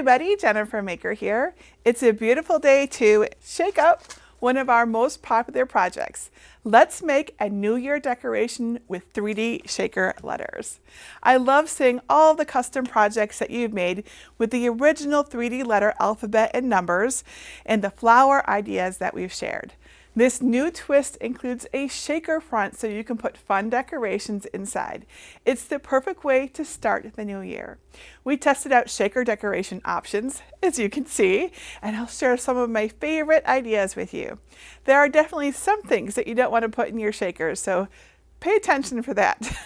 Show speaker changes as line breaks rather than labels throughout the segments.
everybody, Jennifer Maker here. It's a beautiful day to shake up one of our most popular projects. Let's make a New Year decoration with 3D shaker letters. I love seeing all the custom projects that you've made with the original 3D letter alphabet and numbers and the flower ideas that we've shared. This new twist includes a shaker front so you can put fun decorations inside. It's the perfect way to start the new year. We tested out shaker decoration options, as you can see, and I'll share some of my favorite ideas with you. There are definitely some things that you don't want to put in your shakers, so pay attention for that.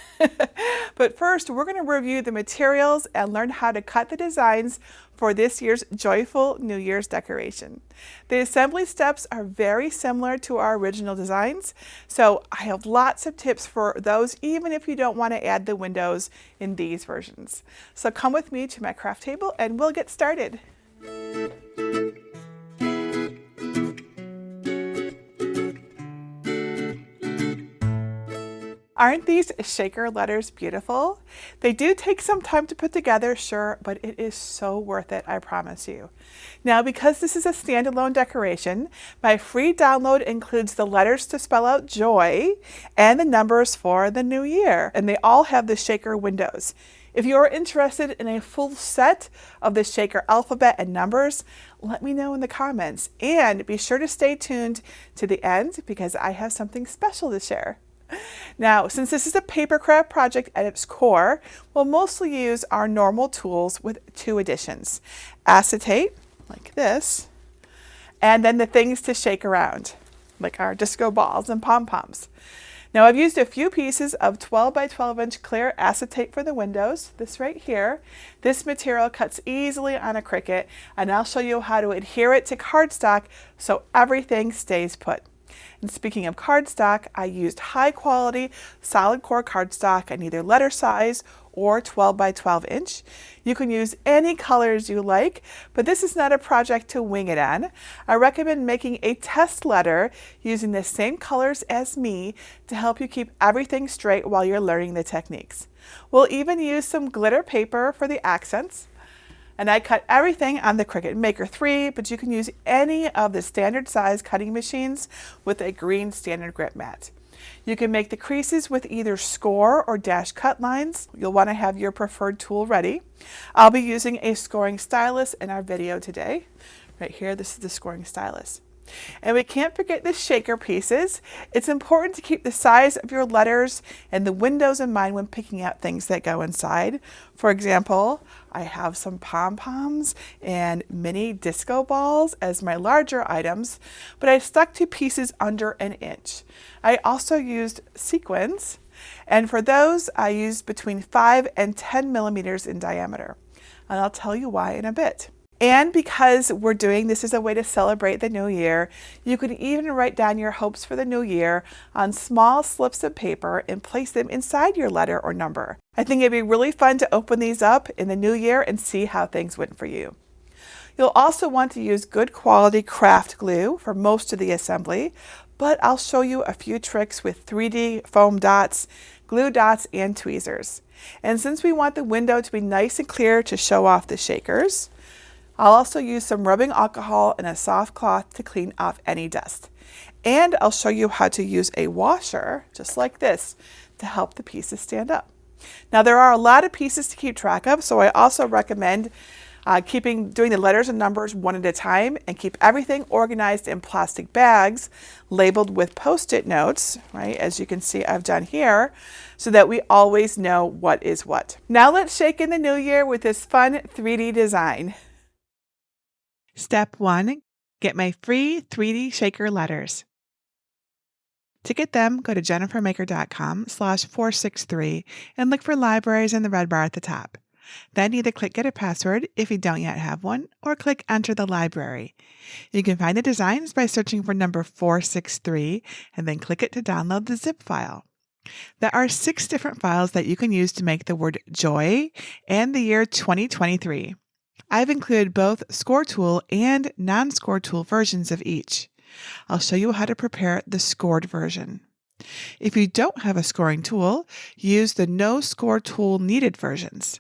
But first, we're going to review the materials and learn how to cut the designs for this year's joyful New Year's decoration. The assembly steps are very similar to our original designs, so I have lots of tips for those even if you don't want to add the windows in these versions. So come with me to my craft table and we'll get started. Aren't these shaker letters beautiful? They do take some time to put together, sure, but it is so worth it, I promise you. Now, because this is a standalone decoration, my free download includes the letters to spell out joy and the numbers for the new year, and they all have the shaker windows. If you are interested in a full set of the shaker alphabet and numbers, let me know in the comments, and be sure to stay tuned to the end because I have something special to share. Now, since this is a paper craft project at its core, we'll mostly use our normal tools with two additions. Acetate, like this, and then the things to shake around, like our disco balls and pom-poms. Now, I've used a few pieces of 12 by 12 inch clear acetate for the windows, this right here. This material cuts easily on a Cricut, and I'll show you how to adhere it to cardstock so everything stays put. And speaking of cardstock, I used high quality solid core cardstock in either letter size or 12 by 12 inch. You can use any colors you like, but this is not a project to wing it on. I recommend making a test letter using the same colors as me to help you keep everything straight while you're learning the techniques. We'll even use some glitter paper for the accents. And I cut everything on the Cricut Maker 3, but you can use any of the standard size cutting machines with a green standard grip mat. You can make the creases with either score or dash cut lines. You'll want to have your preferred tool ready. I'll be using a scoring stylus in our video today. Right here, this is the scoring stylus. And we can't forget the shaker pieces. It's important to keep the size of your letters and the windows in mind when picking out things that go inside. For example, I have some pom-poms and mini disco balls as my larger items, but I stuck to pieces under an inch. I also used sequins, and for those I used between 5 and 10 millimeters in diameter. And I'll tell you why in a bit. And because we're doing this as a way to celebrate the new year, you can even write down your hopes for the new year on small slips of paper and place them inside your letter or number. I think it'd be really fun to open these up in the new year and see how things went for you. You'll also want to use good quality craft glue for most of the assembly, but I'll show you a few tricks with 3D foam dots, glue dots, and tweezers. And since we want the window to be nice and clear to show off the shakers, I'll also use some rubbing alcohol and a soft cloth to clean off any dust. And I'll show you how to use a washer, just like this, to help the pieces stand up. Now, there are a lot of pieces to keep track of, so I also recommend doing the letters and numbers one at a time and keep everything organized in plastic bags labeled with Post-it notes, right, as you can see I've done here, so that we always know what is what. Now let's shake in the new year with this fun 3D design. Step 1. Get my free 3D shaker letters. To get them, go to jennifermaker.com/463 and look for libraries in the red bar at the top. Then either click Get a Password if you don't yet have one, or click Enter the library. You can find the designs by searching for number 463 and then click it to download the zip file. There are 6 different files that you can use to make the word joy and the year 2023. I've included both score tool and non-score tool versions of each. I'll show you how to prepare the scored version. If you don't have a scoring tool, use the No Score Tool Needed versions.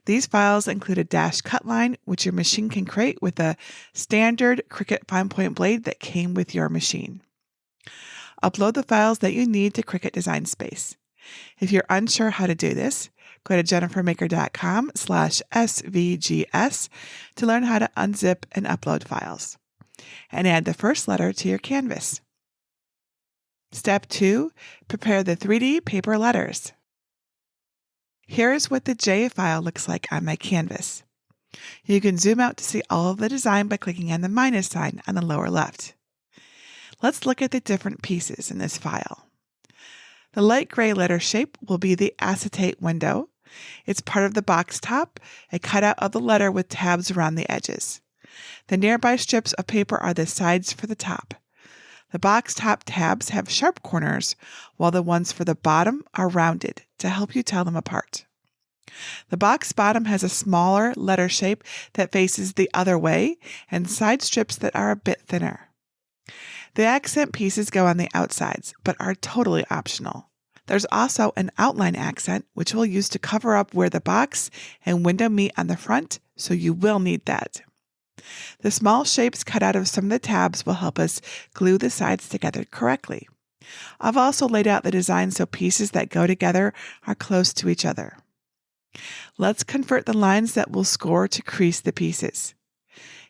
These files include a dashed cut line, which your machine can create with a standard Cricut fine point blade that came with your machine. Upload the files that you need to Cricut Design Space. If you're unsure how to do this, go to jennifermaker.com/svgs to learn how to unzip and upload files. And add the first letter to your canvas. Step 2, prepare the 3D paper letters. Here's what the J file looks like on my canvas. You can zoom out to see all of the design by clicking on the minus sign on the lower left. Let's look at the different pieces in this file. The light gray letter shape will be the acetate window. It's part of the box top, a cutout of the letter with tabs around the edges. The nearby strips of paper are the sides for the top. The box top tabs have sharp corners, while the ones for the bottom are rounded to help you tell them apart. The box bottom has a smaller letter shape that faces the other way and side strips that are a bit thinner. The accent pieces go on the outsides, but are totally optional. There's also an outline accent, which we'll use to cover up where the box and window meet on the front, so you will need that. The small shapes cut out of some of the tabs will help us glue the sides together correctly. I've also laid out the design so pieces that go together are close to each other. Let's convert the lines that will score to crease the pieces.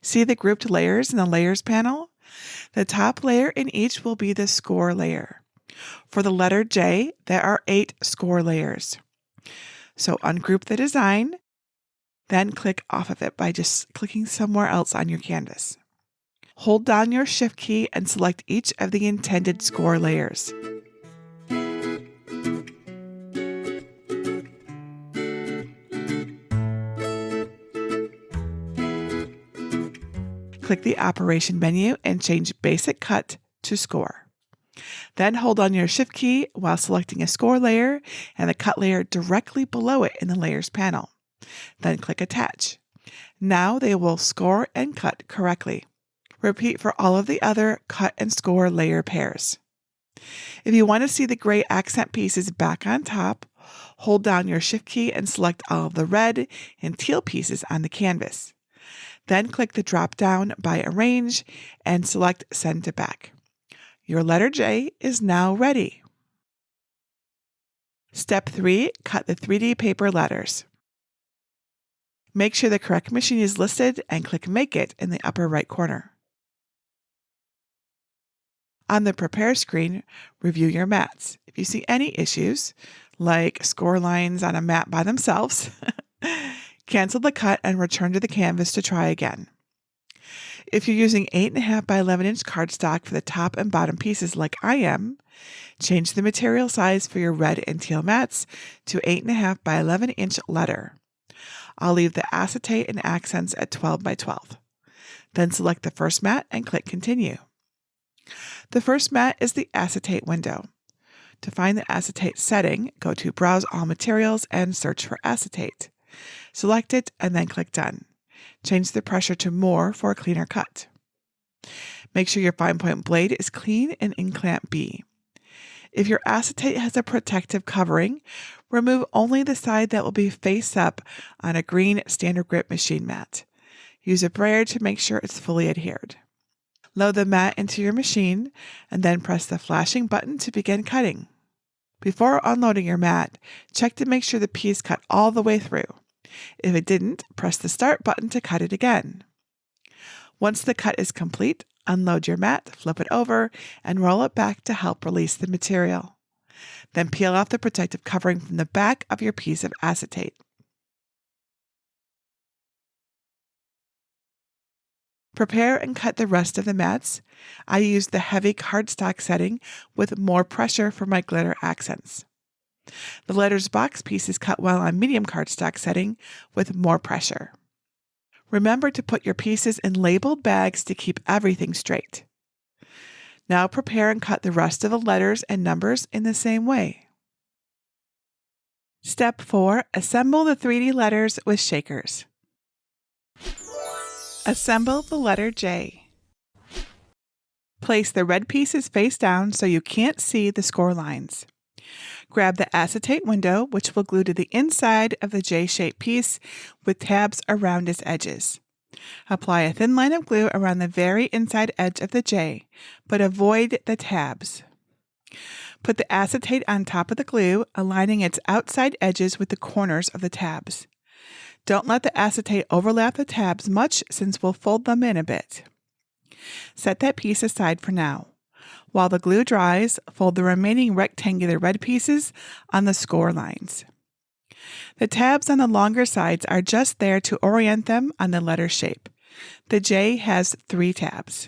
See the grouped layers in the Layers panel? The top layer in each will be the score layer. For the letter J, there are 8 score layers. So ungroup the design, then click off of it by just clicking somewhere else on your canvas. Hold down your Shift key and select each of the intended score layers. Click the Operation menu and change Basic Cut to Score. Then hold on your Shift key while selecting a score layer and the cut layer directly below it in the Layers panel. Then click Attach. Now they will score and cut correctly. Repeat for all of the other cut and score layer pairs. If you want to see the gray accent pieces back on top, hold down your Shift key and select all of the red and teal pieces on the canvas. Then click the drop-down by Arrange and select Send to Back. Your letter J is now ready. Step 3, cut the 3D paper letters. Make sure the correct machine is listed and click Make It in the upper right corner. On the Prepare screen, review your mats. If you see any issues, like score lines on a mat by themselves, cancel the cut and return to the canvas to try again. If you're using 8.5 by 11 inch cardstock for the top and bottom pieces like I am, change the material size for your red and teal mats to 8.5 by 11 inch letter. I'll leave the acetate and accents at 12 by 12. Then select the first mat and click Continue. The first mat is the acetate window. To find the acetate setting, go to Browse All Materials and search for acetate. Select it and then click Done. Change the pressure to More for a cleaner cut. Make sure your fine point blade is clean and in clamp B. If your acetate has a protective covering, remove only the side that will be face up on a green standard grip machine mat. Use a brayer to make sure it's fully adhered. Load the mat into your machine and then press the flashing button to begin cutting. Before unloading your mat, check to make sure the piece cut all the way through. If it didn't, press the Start button to cut it again. Once the cut is complete, unload your mat, flip it over, and roll it back to help release the material. Then peel off the protective covering from the back of your piece of acetate. Prepare and cut the rest of the mats. I used the heavy cardstock setting with more pressure for my glitter accents. The letters box pieces cut well on medium cardstock setting with more pressure. Remember to put your pieces in labeled bags to keep everything straight. Now prepare and cut the rest of the letters and numbers in the same way. Step 4. Assemble the 3D letters with shakers. Assemble the letter J. Place the red pieces face down so you can't see the score lines. Grab the acetate window, which will glue to the inside of the J-shaped piece with tabs around its edges. Apply a thin line of glue around the very inside edge of the J, but avoid the tabs. Put the acetate on top of the glue, aligning its outside edges with the corners of the tabs. Don't let the acetate overlap the tabs much since we'll fold them in a bit. Set that piece aside for now. While the glue dries, fold the remaining rectangular red pieces on the score lines. The tabs on the longer sides are just there to orient them on the letter shape. The J has 3 tabs.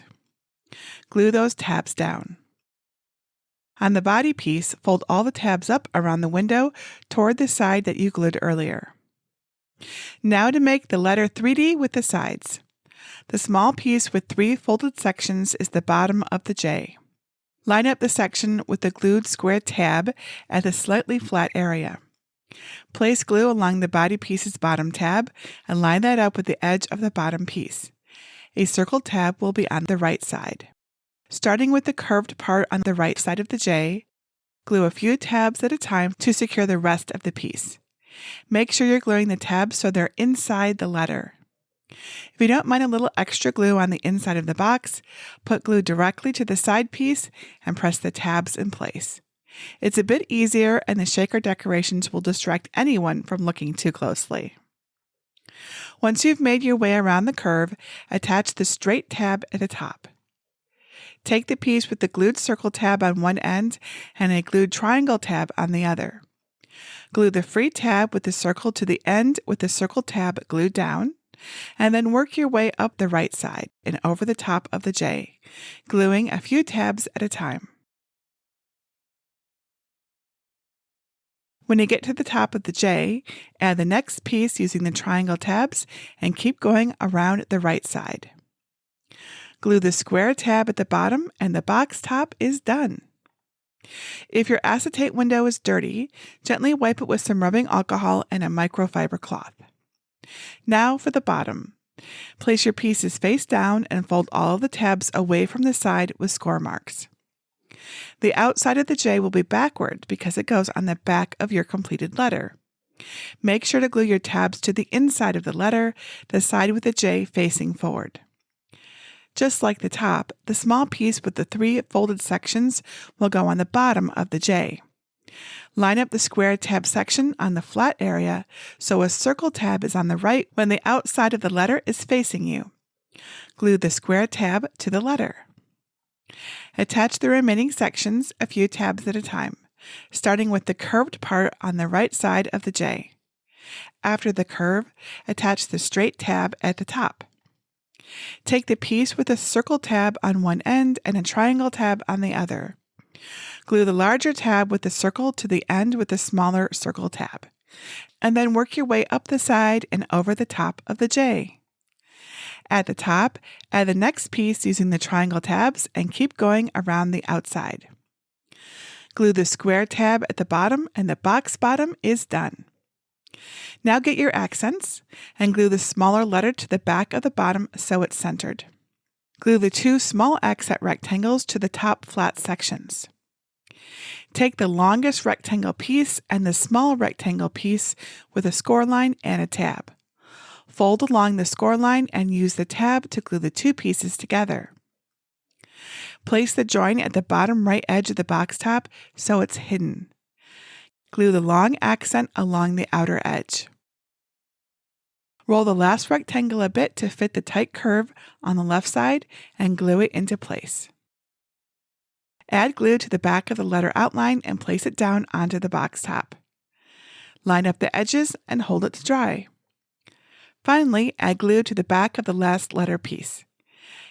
Glue those tabs down. On the body piece, fold all the tabs up around the window toward the side that you glued earlier. Now to make the letter 3D with the sides. The small piece with 3 folded sections is the bottom of the J. Line up the section with the glued square tab at the slightly flat area. Place glue along the body piece's bottom tab and line that up with the edge of the bottom piece. A circle tab will be on the right side. Starting with the curved part on the right side of the J, glue a few tabs at a time to secure the rest of the piece. Make sure you're gluing the tabs so they're inside the letter. If you don't mind a little extra glue on the inside of the box, put glue directly to the side piece and press the tabs in place. It's a bit easier, and the shaker decorations will distract anyone from looking too closely. Once you've made your way around the curve, attach the straight tab at the top. Take the piece with the glued circle tab on one end and a glued triangle tab on the other. Glue the free tab with the circle to the end with the circle tab glued down, and then work your way up the right side and over the top of the J, gluing a few tabs at a time. When you get to the top of the J, add the next piece using the triangle tabs and keep going around the right side. Glue the square tab at the bottom and the box top is done. If your acetate window is dirty, gently wipe it with some rubbing alcohol and a microfiber cloth. Now for the bottom. Place your pieces face down and fold all of the tabs away from the side with score marks. The outside of the J will be backward because it goes on the back of your completed letter. Make sure to glue your tabs to the inside of the letter, the side with the J facing forward. Just like the top, the small piece with the 3 folded sections will go on the bottom of the J. Line up the square tab section on the flat area so a circle tab is on the right when the outside of the letter is facing you. Glue the square tab to the letter. Attach the remaining sections a few tabs at a time, starting with the curved part on the right side of the J. After the curve, attach the straight tab at the top. Take the piece with a circle tab on one end and a triangle tab on the other. Glue the larger tab with the circle to the end with the smaller circle tab, and then work your way up the side and over the top of the J. At the top, add the next piece using the triangle tabs and keep going around the outside. Glue the square tab at the bottom and the box bottom is done. Now get your accents and glue the smaller letter to the back of the bottom so it's centered. Glue the 2 small accent rectangles to the top flat sections. Take the longest rectangle piece and the small rectangle piece with a score line and a tab. Fold along the score line and use the tab to glue the 2 pieces together. Place the join at the bottom right edge of the box top so it's hidden. Glue the long accent along the outer edge. Roll the last rectangle a bit to fit the tight curve on the left side and glue it into place. Add glue to the back of the letter outline and place it down onto the box top. Line up the edges and hold it to dry. Finally, add glue to the back of the last letter piece.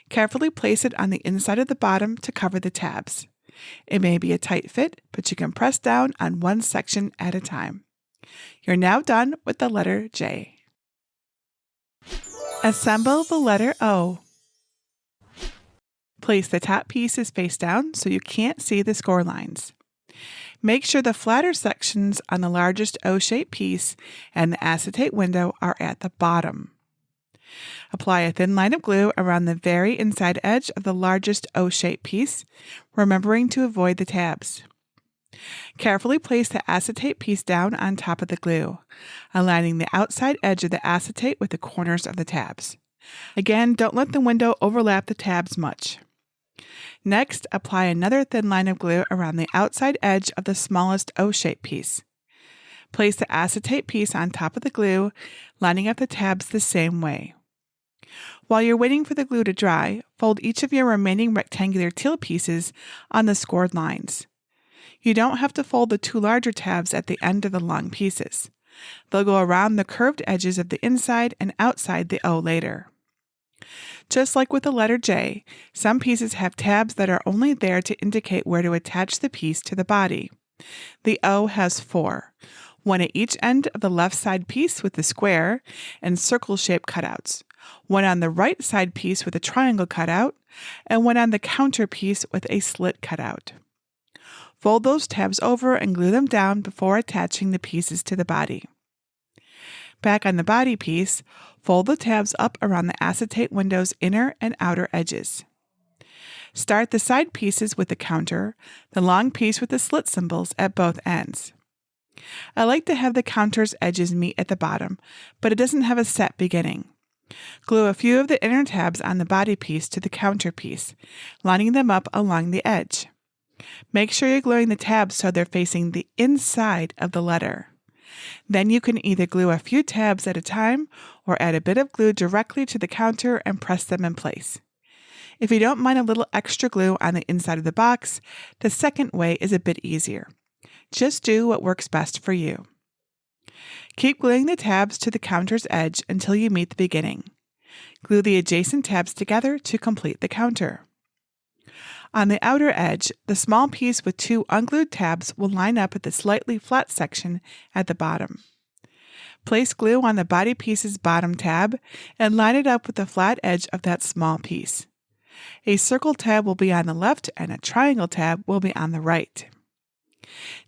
Carefully place it on the inside of the bottom to cover the tabs. It may be a tight fit, but you can press down on one section at a time. You're now done with the letter J. Assemble the letter O. Place the top pieces face down so you can't see the score lines. Make sure the flatter sections on the largest O-shaped piece and the acetate window are at the bottom. Apply a thin line of glue around the very inside edge of the largest O-shaped piece, remembering to avoid the tabs. Carefully place the acetate piece down on top of the glue, aligning the outside edge of the acetate with the corners of the tabs. Again, don't let the window overlap the tabs much. Next, apply another thin line of glue around the outside edge of the smallest O-shaped piece. Place the acetate piece on top of the glue, lining up the tabs the same way. While you're waiting for the glue to dry, fold each of your remaining rectangular teal pieces on the scored lines. You don't have to fold the two larger tabs at the end of the long pieces. They'll go around the curved edges of the inside and outside the O later. Just like with the letter J, some pieces have tabs that are only there to indicate where to attach the piece to the body. The O has 4, one at each end of the left side piece with the square and circle-shaped cutouts, one on the right side piece with a triangle cutout, and one on the counter piece with a slit cutout. Fold those tabs over and glue them down before attaching the pieces to the body. Back on the body piece, fold the tabs up around the acetate window's inner and outer edges. Start the side pieces with the counter, the long piece with the slit symbols at both ends. I like to have the counter's edges meet at the bottom, but it doesn't have a set beginning. Glue a few of the inner tabs on the body piece to the counter piece, lining them up along the edge. Make sure you're gluing the tabs so they're facing the inside of the letter. Then you can either glue a few tabs at a time or add a bit of glue directly to the counter and press them in place. If you don't mind a little extra glue on the inside of the box, the second way is a bit easier. Just do what works best for you. Keep gluing the tabs to the counter's edge until you meet the beginning. Glue the adjacent tabs together to complete the counter. On the outer edge, the small piece with 2 unglued tabs will line up at the slightly flat section at the bottom. Place glue on the body piece's bottom tab and line it up with the flat edge of that small piece. A circle tab will be on the left and a triangle tab will be on the right.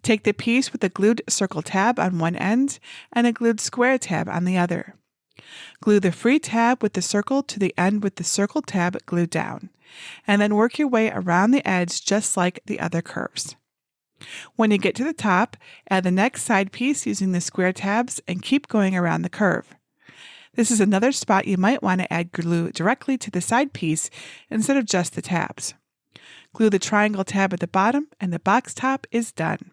Take the piece with the glued circle tab on one end and a glued square tab on the other. Glue the free tab with the circle to the end with the circle tab glued down, and then work your way around the edge just like the other curves. When you get to the top, add the next side piece using the square tabs and keep going around the curve. This is another spot you might want to add glue directly to the side piece instead of just the tabs. Glue the triangle tab at the bottom and the box top is done.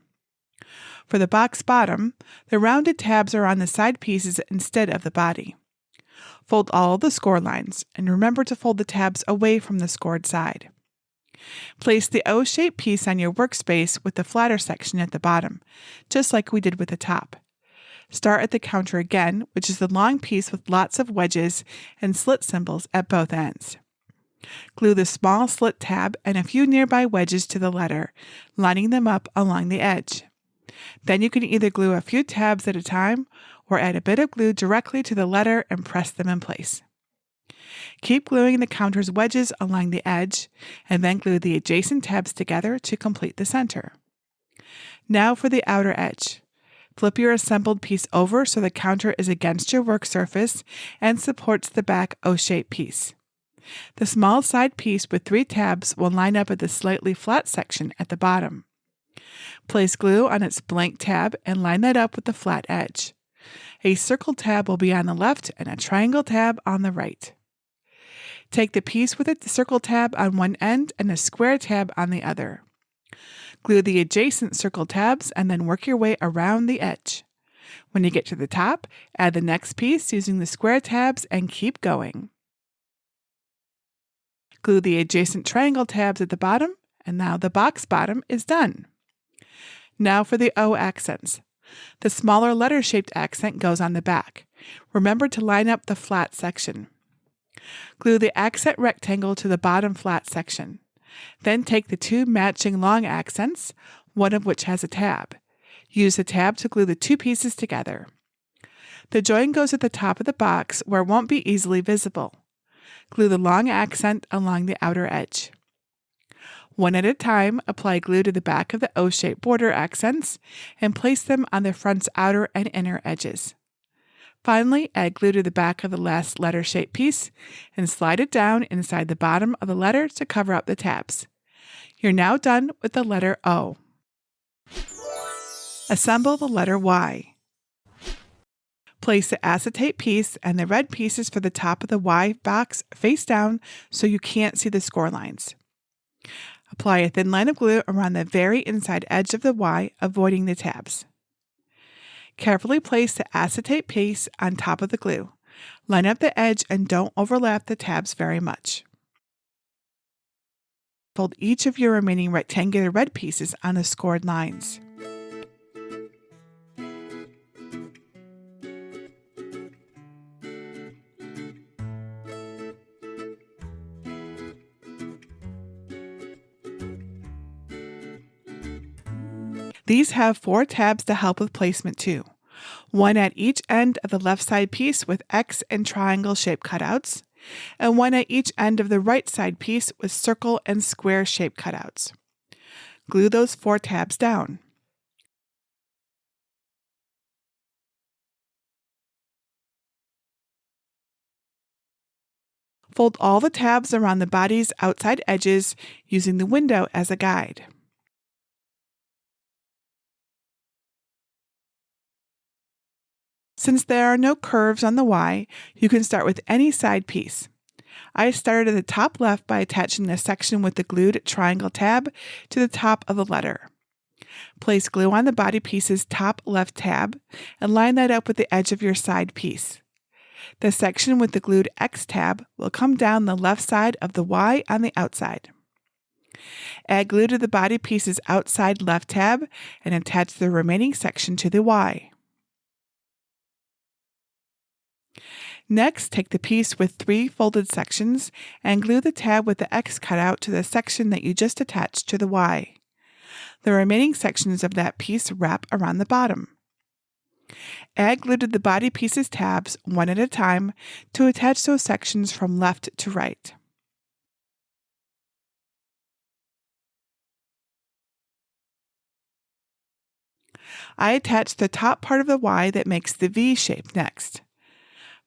For the box bottom, the rounded tabs are on the side pieces instead of the body. Fold all the score lines, and remember to fold the tabs away from the scored side. Place the O-shaped piece on your workspace with the flatter section at the bottom, just like we did with the top. Start at the counter again, which is the long piece with lots of wedges and slit symbols at both ends. Glue the small slit tab and a few nearby wedges to the letter, lining them up along the edge. Then you can either glue a few tabs at a time or add a bit of glue directly to the letter and press them in place. Keep gluing the counter's wedges along the edge and then glue the adjacent tabs together to complete the center. Now for the outer edge. Flip your assembled piece over so the counter is against your work surface and supports the back O-shaped piece. The small side piece with 3 tabs will line up at the slightly flat section at the bottom. Place glue on its blank tab and line that up with the flat edge. A circle tab will be on the left and a triangle tab on the right. Take the piece with a circle tab on one end and a square tab on the other. Glue the adjacent circle tabs and then work your way around the edge. When you get to the top, add the next piece using the square tabs and keep going. Glue the adjacent triangle tabs at the bottom, and now the box bottom is done. Now for the O accents. The smaller letter-shaped accent goes on the back. Remember to line up the flat section. Glue the accent rectangle to the bottom flat section. Then take the 2 matching long accents, one of which has a tab. Use the tab to glue the 2 pieces together. The join goes at the top of the box where it won't be easily visible. Glue the long accent along the outer edge. One at a time, apply glue to the back of the O-shaped border accents and place them on the front's outer and inner edges. Finally, add glue to the back of the last letter shape piece and slide it down inside the bottom of the letter to cover up the tabs. You're now done with the letter O. Assemble the letter Y. Place the acetate piece and the red pieces for the top of the Y box face down so you can't see the score lines. Apply a thin line of glue around the very inside edge of the Y, avoiding the tabs. Carefully place the acetate piece on top of the glue. Line up the edge and don't overlap the tabs very much. Fold each of your remaining rectangular red pieces on the scored lines. These have 4 tabs to help with placement too. One at each end of the left side piece with X and triangle shape cutouts, and one at each end of the right side piece with circle and square shape cutouts. Glue those 4 tabs down. Fold all the tabs around the body's outside edges using the window as a guide. Since there are no curves on the Y, you can start with any side piece. I started at the top left by attaching the section with the glued triangle tab to the top of the letter. Place glue on the body piece's top left tab and line that up with the edge of your side piece. The section with the glued X tab will come down the left side of the Y on the outside. Add glue to the body piece's outside left tab and attach the remaining section to the Y. Next, take the piece with 3 folded sections and glue the tab with the X cutout to the section that you just attached to the Y. The remaining sections of that piece wrap around the bottom. Add glue to the body piece's tabs one at a time to attach those sections from left to right. I attached the top part of the Y that makes the V shape next.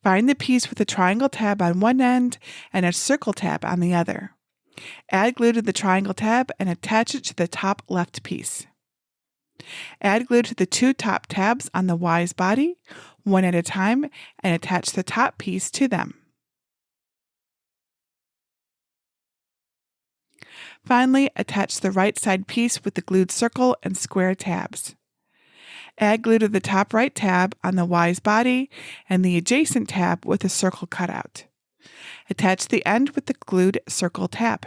Find the piece with a triangle tab on one end and a circle tab on the other. Add glue to the triangle tab and attach it to the top left piece. Add glue to the 2 top tabs on the Y's body, one at a time, and attach the top piece to them. Finally, attach the right side piece with the glued circle and square tabs. Add glue to the top right tab on the Y's body and the adjacent tab with a circle cutout. Attach the end with the glued circle tab.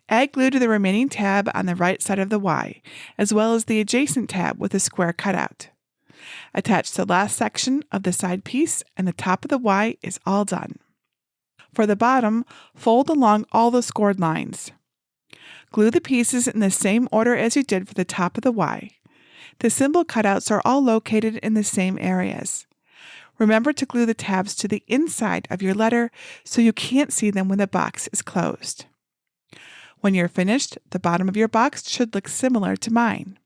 Add glue to the remaining tab on the right side of the Y, as well as the adjacent tab with a square cutout. Attach the last section of the side piece and the top of the Y is all done. For the bottom, fold along all the scored lines. Glue the pieces in the same order as you did for the top of the Y. The symbol cutouts are all located in the same areas. Remember to glue the tabs to the inside of your letter so you can't see them when the box is closed. When you're finished, the bottom of your box should look similar to mine.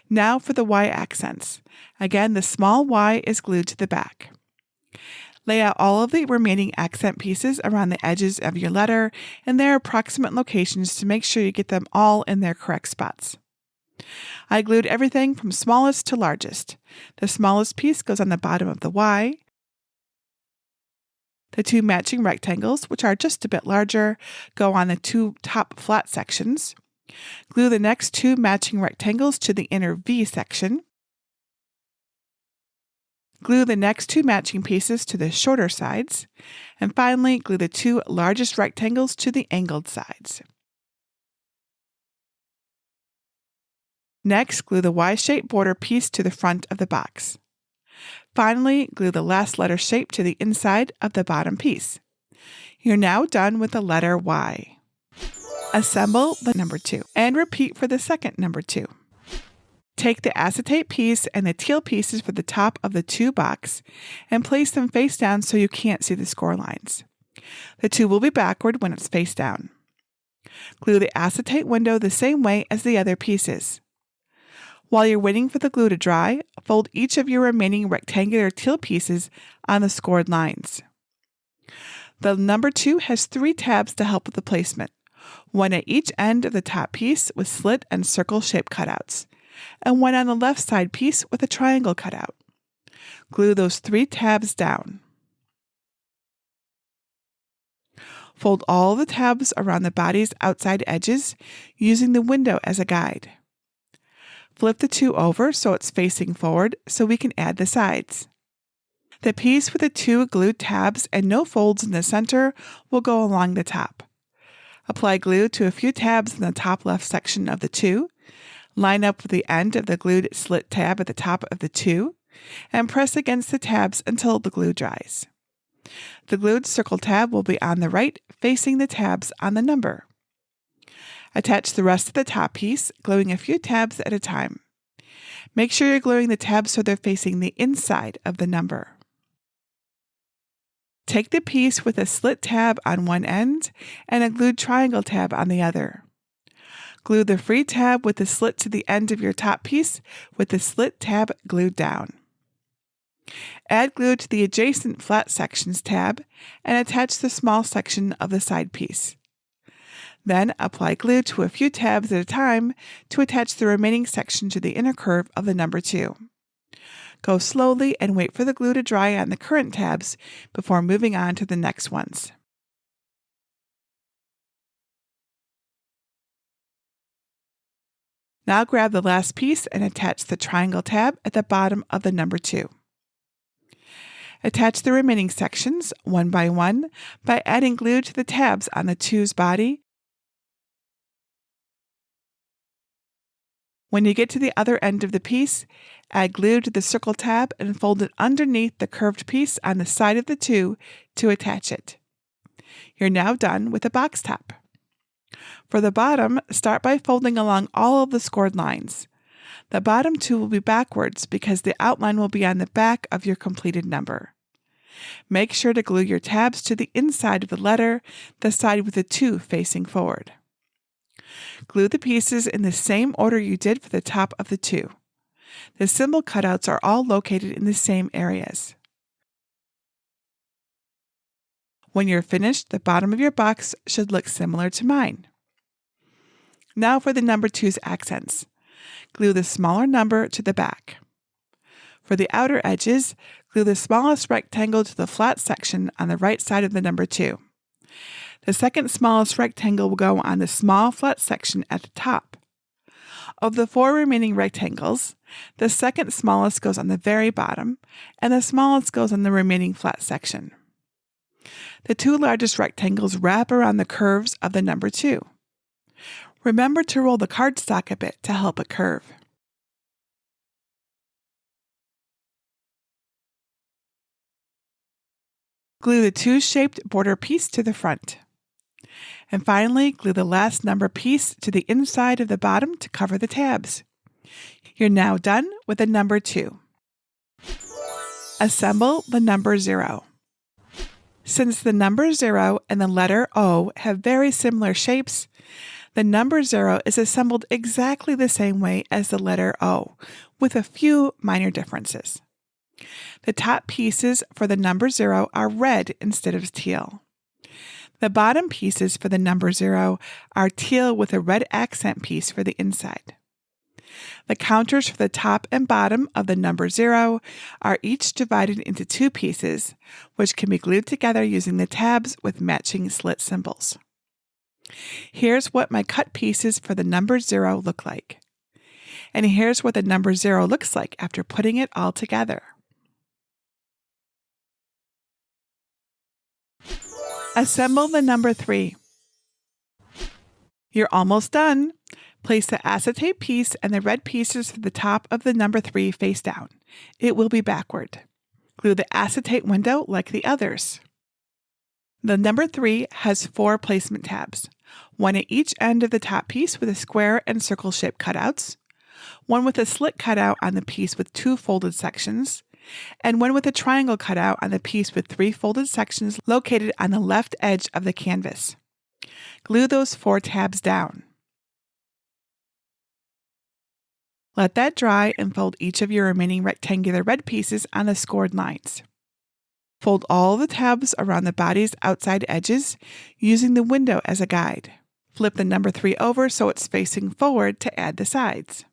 Now for the Y accents. Again, the small Y is glued to the back. Lay out all of the remaining accent pieces around the edges of your letter in their approximate locations to make sure you get them all in their correct spots. I glued everything from smallest to largest. The smallest piece goes on the bottom of the Y. The 2 matching rectangles, which are just a bit larger, go on the 2 top flat sections. Glue the next 2 matching rectangles to the inner V section. Glue the next 2 matching pieces to the shorter sides. And finally, glue the 2 largest rectangles to the angled sides. Next, glue the Y-shaped border piece to the front of the box. Finally, glue the last letter shape to the inside of the bottom piece. You're now done with the letter Y. Assemble the number 2 and repeat for the second number 2. Take the acetate piece and the teal pieces for the top of the 2 box and place them face down so you can't see the score lines. The 2 will be backward when it's face down. Glue the acetate window the same way as the other pieces. While you're waiting for the glue to dry, fold each of your remaining rectangular teal pieces on the scored lines. The number 2 has 3 tabs to help with the placement, one at each end of the top piece with slit and circle shaped cutouts, and one on the left side piece with a triangle cutout. Glue those 3 tabs down. Fold all the tabs around the body's outside edges, using the window as a guide. Flip the 2 over so it's facing forward so we can add the sides. The piece with the 2 glued tabs and no folds in the center will go along the top. Apply glue to a few tabs in the top left section of the 2, line up with the end of the glued slit tab at the top of the 2, and press against the tabs until the glue dries. The glued circle tab will be on the right, facing the tabs on the number. Attach the rest of the top piece, gluing a few tabs at a time. Make sure you're gluing the tabs so they're facing the inside of the number. Take the piece with a slit tab on one end and a glued triangle tab on the other. Glue the free tab with the slit to the end of your top piece with the slit tab glued down. Add glue to the adjacent flat sections tab and attach the small section of the side piece. Then apply glue to a few tabs at a time to attach the remaining section to the inner curve of the number 2. Go slowly and wait for the glue to dry on the current tabs before moving on to the next ones. Now grab the last piece and attach the triangle tab at the bottom of the number 2. Attach the remaining sections, one by one, by adding glue to the tabs on the 2's body. When you get to the other end of the piece, add glue to the circle tab and fold it underneath the curved piece on the side of the 2 to attach it. You're now done with the box top. For the bottom, start by folding along all of the scored lines. The bottom 2 will be backwards because the outline will be on the back of your completed number. Make sure to glue your tabs to the inside of the letter, the side with the 2 facing forward. Glue the pieces in the same order you did for the top of the 2. The symbol cutouts are all located in the same areas. When you're finished, the bottom of your box should look similar to mine. Now for the number 2's accents. Glue the smaller number to the back. For the outer edges, glue the smallest rectangle to the flat section on the right side of the number 2. The second smallest rectangle will go on the small flat section at the top. Of the 4 remaining rectangles, the second smallest goes on the very bottom, and the smallest goes on the remaining flat section. The 2 largest rectangles wrap around the curves of the number 2. Remember to roll the cardstock a bit to help it curve. Glue the 2-shaped border piece to the front. And finally, glue the last number piece to the inside of the bottom to cover the tabs. You're now done with the number 2. Assemble the number 0. Since the number 0 and the letter O have very similar shapes, the number 0 is assembled exactly the same way as the letter O, with a few minor differences. The top pieces for the number 0 are red instead of teal. The bottom pieces for the number 0 are teal with a red accent piece for the inside. The counters for the top and bottom of the number 0 are each divided into 2 pieces, which can be glued together using the tabs with matching slit symbols. Here's what my cut pieces for the number 0 look like. And here's what the number 0 looks like after putting it all together. Assemble the number 3. You're almost done. Place the acetate piece and the red pieces for the top of the number 3 face down. It will be backward. Glue the acetate window like the others. The number 3 has 4 placement tabs, one at each end of the top piece with a square and circle shaped cutouts, one with a slit cutout on the piece with 2 folded sections, and one with a triangle cutout on the piece with 3 folded sections located on the left edge of the canvas. Glue those 4 tabs down. Let that dry and fold each of your remaining rectangular red pieces on the scored lines. Fold all the tabs around the body's outside edges using the window as a guide. Flip the number 3 over so it's facing forward to add the sides.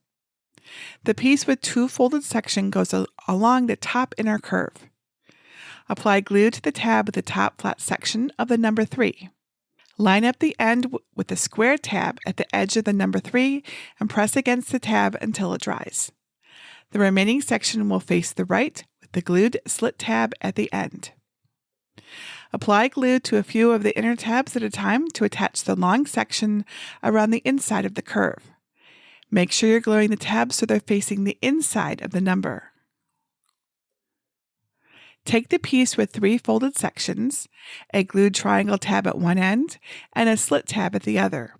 The piece with 2 folded sections goes along the top inner curve. Apply glue to the tab at the top flat section of the number 3. Line up the end with the square tab at the edge of the number 3 and press against the tab until it dries. The remaining section will face the right with the glued slit tab at the end. Apply glue to a few of the inner tabs at a time to attach the long section around the inside of the curve. Make sure you're gluing the tabs so they're facing the inside of the number. Take the piece with 3 folded sections, a glued triangle tab at one end, and a slit tab at the other.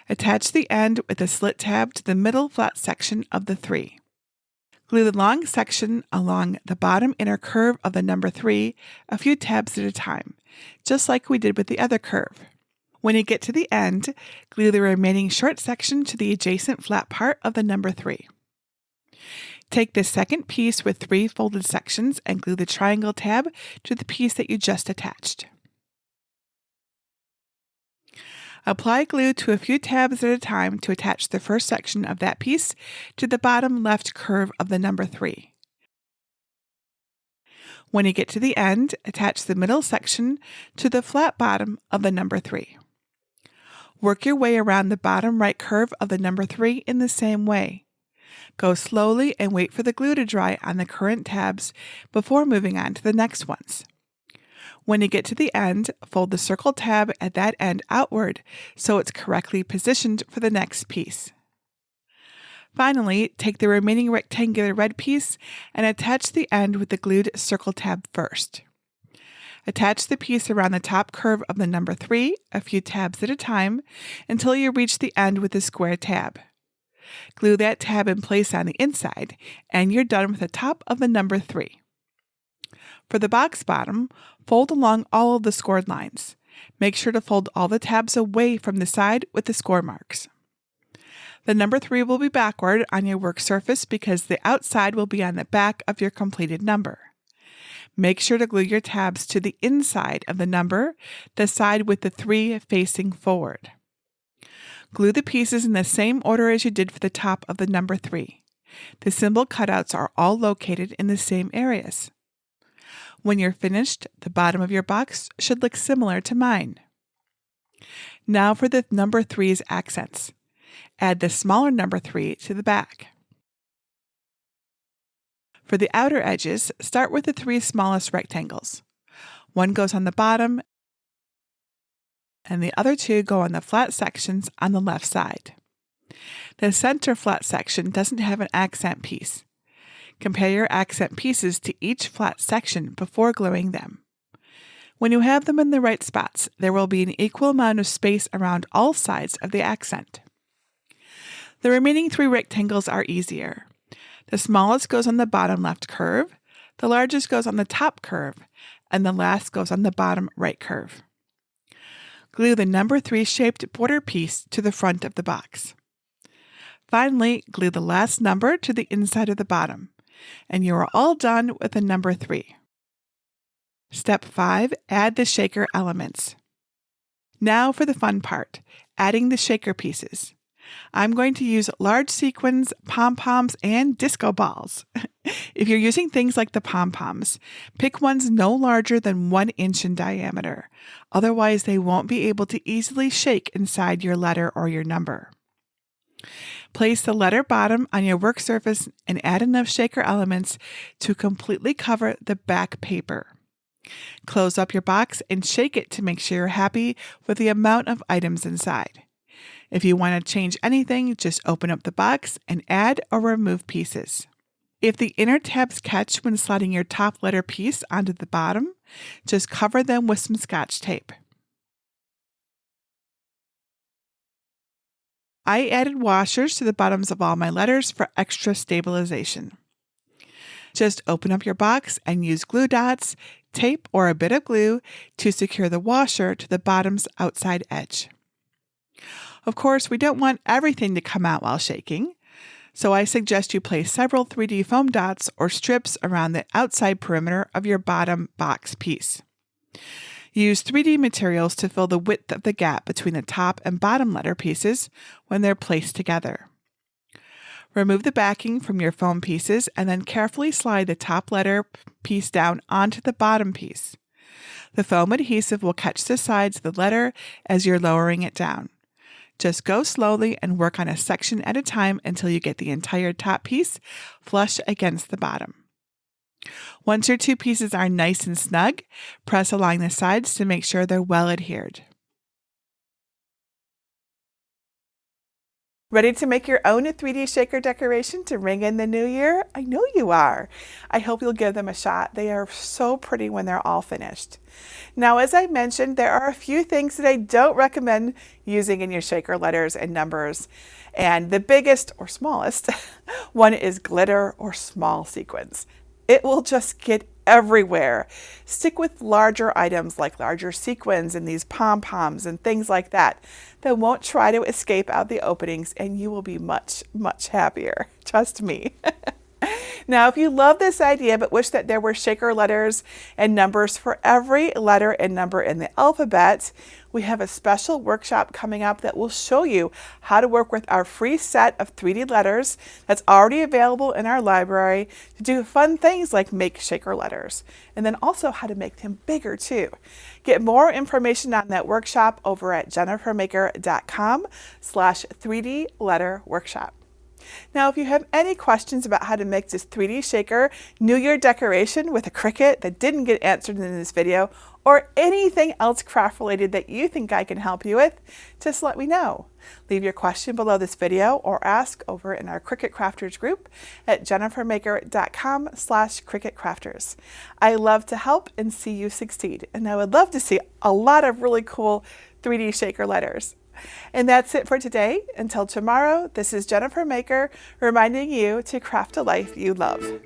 Attach the end with the slit tab to the middle flat section of the 3. Glue the long section along the bottom inner curve of the number 3 a few tabs at a time, just like we did with the other curve. When you get to the end, glue the remaining short section to the adjacent flat part of the number 3. Take the second piece with 3 folded sections and glue the triangle tab to the piece that you just attached. Apply glue to a few tabs at a time to attach the first section of that piece to the bottom left curve of the number 3. When you get to the end, attach the middle section to the flat bottom of the number 3. Work your way around the bottom right curve of the number 3 in the same way. Go slowly and wait for the glue to dry on the current tabs before moving on to the next ones. When you get to the end, fold the circle tab at that end outward so it's correctly positioned for the next piece. Finally, take the remaining rectangular red piece and attach the end with the glued circle tab first. Attach the piece around the top curve of the number 3 a few tabs at a time until you reach the end with the square tab. Glue that tab in place on the inside, and you're done with the top of the number 3. For the box bottom, fold along all of the scored lines. Make sure to fold all the tabs away from the side with the score marks. The number 3 will be backward on your work surface because the outside will be on the back of your completed number. Make sure to glue your tabs to the inside of the number, the side with the 3 facing forward. Glue the pieces in the same order as you did for the top of the number 3. The symbol cutouts are all located in the same areas. When you're finished, the bottom of your box should look similar to mine. Now for the number 3's accents. Add the smaller number 3 to the back. For the outer edges, start with the 3 smallest rectangles. One goes on the bottom, and the other 2 go on the flat sections on the left side. The center flat section doesn't have an accent piece. Compare your accent pieces to each flat section before gluing them. When you have them in the right spots, there will be an equal amount of space around all sides of the accent. The remaining 3 rectangles are easier. The smallest goes on the bottom left curve, the largest goes on the top curve, and the last goes on the bottom right curve. Glue the number 3 shaped border piece to the front of the box. Finally, glue the last number to the inside of the bottom, and you are all done with the number 3. Step 5, add the shaker elements. Now for the fun part, adding the shaker pieces. I'm going to use large sequins, pom-poms, and disco balls. If you're using things like the pom-poms, pick ones no larger than 1 inch in diameter. Otherwise, they won't be able to easily shake inside your letter or your number. Place the letter bottom on your work surface and add enough shaker elements to completely cover the back paper. Close up your box and shake it to make sure you're happy with the amount of items inside. If you want to change anything, just open up the box and add or remove pieces. If the inner tabs catch when sliding your top letter piece onto the bottom, just cover them with some Scotch tape. I added washers to the bottoms of all my letters for extra stabilization. Just open up your box and use glue dots, tape, or a bit of glue to secure the washer to the bottom's outside edge. Of course, we don't want everything to come out while shaking, So I suggest you place several 3D foam dots or strips around the outside perimeter of your bottom box piece. Use 3D materials to fill the width of the gap between the top and bottom letter pieces when they're placed together. Remove the backing from your foam pieces and then carefully slide the top letter piece down onto the bottom piece. The foam adhesive will catch the sides of the letter as you're lowering it down. Just go slowly and work on a section at a time until you get the entire top piece flush against the bottom. Once your two pieces are nice and snug, press along the sides to make sure they're well adhered. Ready to make your own 3D shaker decoration to ring in the new year? I know you are. I hope you'll give them a shot. They are so pretty when they're all finished. Now, as I mentioned, there are a few things that I don't recommend using in your shaker letters and numbers. And the biggest or smallest one is glitter or small sequins. It will just get everywhere. Stick with larger items like larger sequins and these pom-poms and things like that won't try to escape out the openings, and you will be much, much happier. Trust me. Now, if you love this idea but wish that there were shaker letters and numbers for every letter and number in the alphabet, we have a special workshop coming up that will show you how to work with our free set of 3D letters that's already available in our library to do fun things like make shaker letters, and then also how to make them bigger too. Get more information on that workshop over at jennifermaker.com/3D letter workshop. Now, if you have any questions about how to make this 3D shaker New Year decoration with a Cricut that didn't get answered in this video, or anything else craft related that you think I can help you with, just let me know. Leave your question below this video or ask over in our Cricut Crafters group at jennifermaker.com/Cricut Crafters. I love to help and see you succeed, and I would love to see a lot of really cool 3D shaker letters. And that's it for today. Until tomorrow, this is Jennifer Maker reminding you to craft a life you love.